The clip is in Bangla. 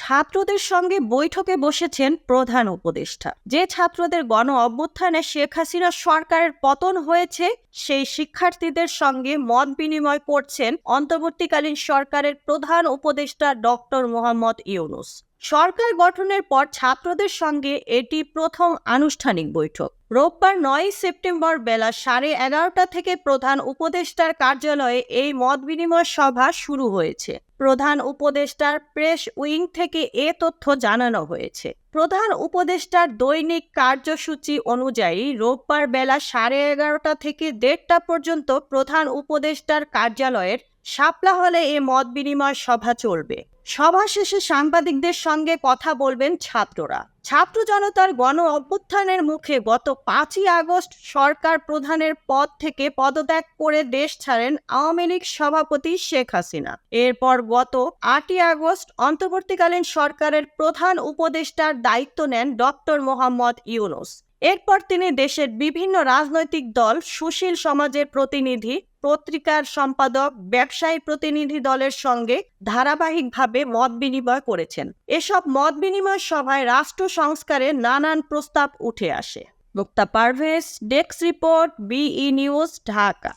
ছাত্রদের সঙ্গে বৈঠকে বসেছেন প্রধান উপদেষ্টা। যে ছাত্রদের গণ অভ্যুত্থানে শেখ হাসিনা সরকারের পতন হয়েছে, সেই শিক্ষার্থীদের সঙ্গে মত বিনিময় করছেন অন্তর্বর্তীকালীন সরকারের প্রধান উপদেষ্টা ডক্টর মোহাম্মদ ইউনূস। সরকার গঠনের পর ছাত্রদের সঙ্গে এটি প্রথম আনুষ্ঠানিক বৈঠক। রোববার 9 সেপ্টেম্বর বেলা 11:30 থেকে প্রধান উপদেষ্টার কার্যালয়ে এই মত বিনিময় সভা শুরু হয়েছে। প্রধান উপদেষ্টার প্রেস উইং থেকে এ তথ্য জানানো হয়েছে। প্রধান উপদেষ্টার দৈনিক কার্যসূচি অনুযায়ী রোববার বেলা 11:30 থেকে 1:30 পর্যন্ত প্রধান উপদেষ্টার কার্যালয়ের শাপলা হলে এ মত বিনিময় সভা চলবে। সভা শেষে সাংবাদিকদের সঙ্গে কথা বলবেন ছাত্ররা। ছাত্র জনতার গণ অভ্যুত্থানের মুখে গত 5ই আগস্ট সরকার প্রধানের পদ থেকে পদত্যাগ করে দেশ ছাড়েন আওয়ামী লীগ সভাপতি শেখ হাসিনা। এরপর গত 8ই আগস্ট অন্তর্বর্তীকালীন সরকারের প্রধান উপদেষ্টার দায়িত্ব নেন ডক্টর মোহাম্মদ ইউনূস। এরপর তিনি দেশের বিভিন্ন রাজনৈতিক দল, সুশীল সমাজের প্রতিনিধি, পত্রিকার সম্পাদক, ব্যবসায়ী প্রতিনিধি দলের সঙ্গে ধারাবাহিকভাবে মত বিনিময় করেছেন। এসব মত বিনিময় সভায় রাষ্ট্র সংস্কারের নানান প্রস্তাব উঠে আসে। Mukta Parvez, desk report, B E news, Dhaka.